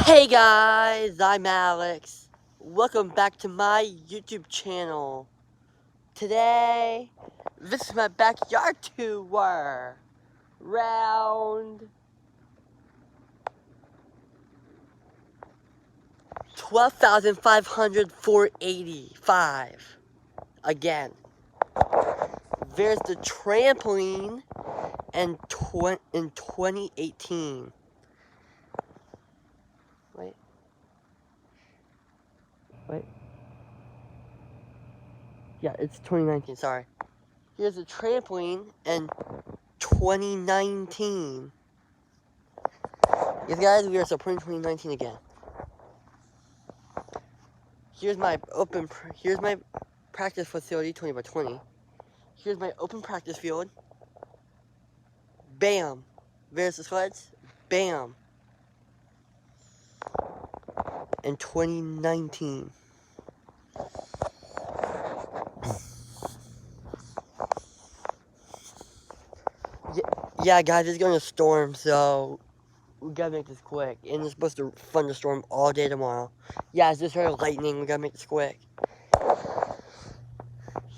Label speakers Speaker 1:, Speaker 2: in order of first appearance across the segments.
Speaker 1: Hey guys, I'm Alex. Welcome back to my YouTube channel. Today, this is my backyard tour. Round 12,585. Again, there's the trampoline in 2018. Wait. Yeah, it's 2019, sorry. Here's a trampoline in 2019. Yes, guys, we are supporting 2019 again. Here's my practice facility, 20 by 20. Here's my open practice field. Bam. There's the sleds. Bam. In 2019. Yeah, guys, it's going to storm, so we gotta make this quick. And it's supposed to thunderstorm all day tomorrow. Yeah, it's just heard lightning. We gotta make this quick.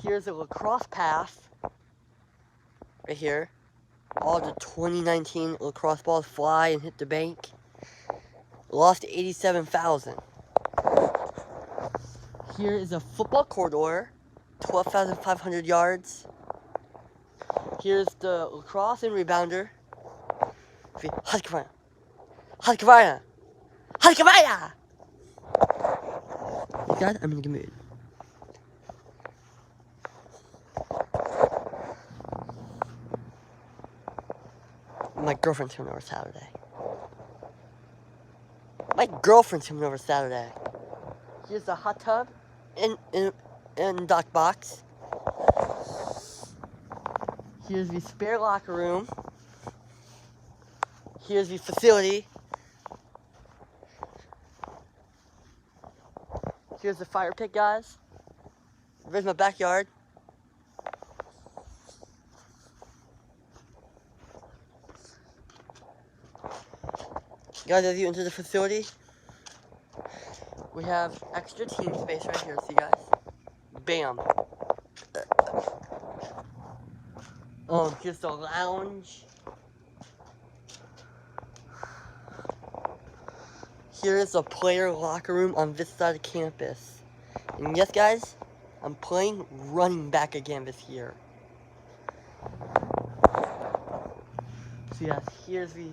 Speaker 1: Here's a lacrosse path. Right here. All the 2019 lacrosse balls fly and hit the bank. Lost 87,000. Here is a football corridor. 12,500 yards. Here's the lacrosse and rebounder. Haskavaya! Haskavaya! Haskavaya! You guys, I'm in a good mood. My girlfriend's coming over Saturday. Here's the hot tub in dock box. Here's the spare locker room. Here's the facility. Here's the fire pit, guys. There's my backyard. Guys, as you enter the facility, we have extra team space right here, see guys? Bam. Here's the lounge. Here is the player locker room on this side of campus. And yes, guys, I'm playing running back again this year. So yes, here's the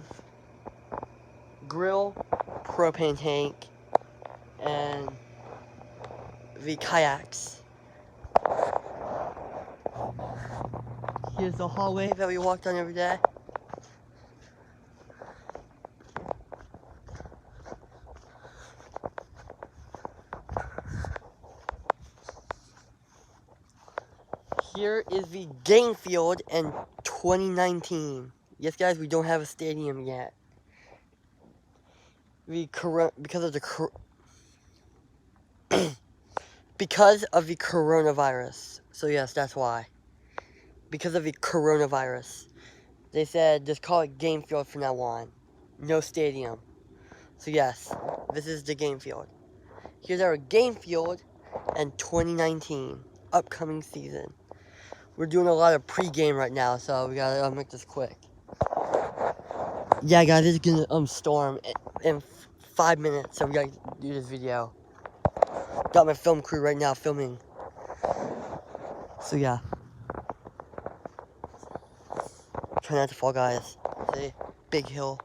Speaker 1: grill, propane tank, and the kayaks. Here's the hallway that we walk down every day. Here is the game field in 2019. Yes, guys, we don't have a stadium yet. Because of the coronavirus. So yes, that's why. Because of the coronavirus. They said just call it game field from now on. No stadium. So yes, this is the game field. Here's our game field in 2019. Upcoming season. We're doing a lot of pre-game right now, so we gotta make this quick. Yeah, guys, it's gonna storm in 5 minutes, so we gotta do this video. Got my film crew right now filming. So yeah. Try not to fall, guys. See? Big hill.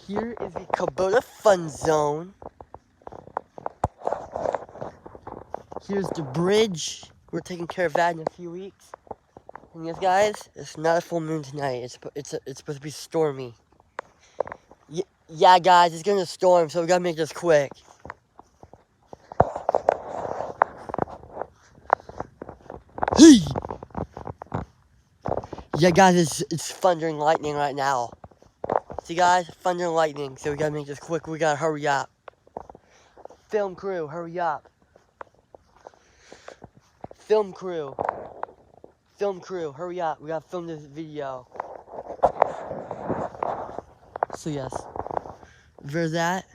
Speaker 1: Here is the Kubota Fun Zone. Here's the bridge. We're taking care of that in a few weeks. And yes, guys, it's not a full moon tonight. It's supposed to be stormy. Yeah, guys, it's gonna storm, so we gotta make this quick. Hey! Yeah, guys, it's thunder and lightning right now. See, guys, thunder and lightning. So we gotta make this quick. We gotta hurry up. Film crew, hurry up. Film crew. Film crew, hurry up. We gotta film this video. So yes, there's that.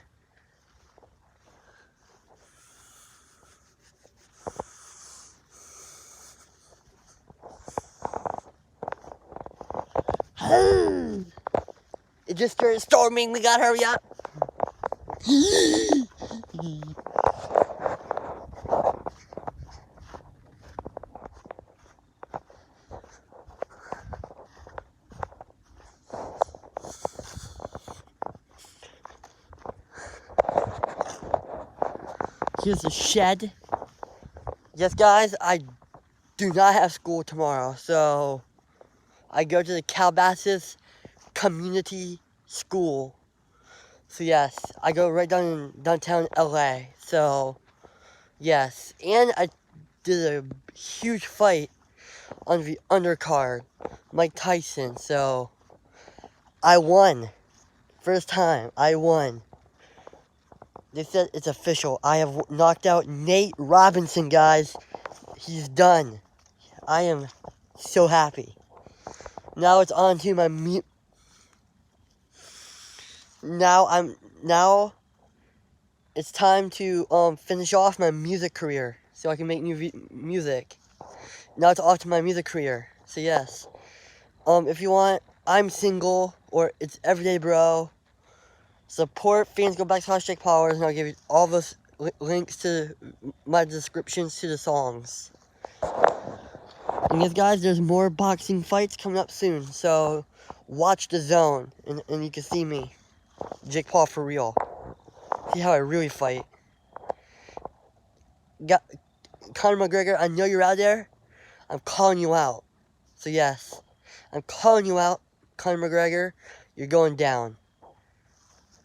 Speaker 1: It just started storming. We gotta hurry up. Here's the shed. Yes, guys, I do not have school tomorrow, so I go to the Calabasas Community School. So yes, I go right down in downtown LA. So yes, and I did a huge fight on the undercard, Mike Tyson. So I won. First time, I won. They said it's official. I have knocked out Nate Robinson, guys. He's done. I am so happy. Now it's on to my now it's time to finish off my music career so I can make new music. Now it's off to my music career. So yes. If you want, I'm single or it's Everyday Bro. Support fans, go back to #Jake Powers, and I'll give you all those links to my descriptions to the songs. And yes, guys, there's more boxing fights coming up soon, so watch the zone, and you can see me, Jake Paul for real. See how I really fight. Conor McGregor, I know you're out there. I'm calling you out. So yes, I'm calling you out, Conor McGregor. You're going down.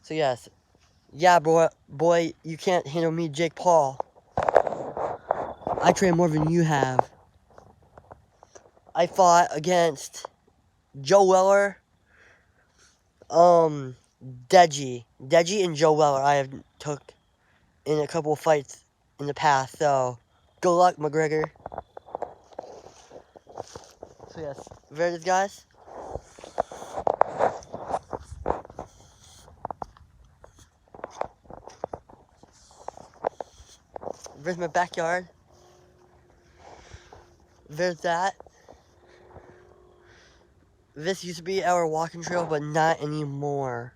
Speaker 1: So yes, yeah, boy, you can't handle me, Jake Paul. I train more than you have. I fought against Joe Weller, Deji and Joe Weller. I have took in a couple of fights in the past. So good luck, McGregor. So yes, there it is, guys. There's my backyard. There's that. This used to be our walking trail, but not anymore.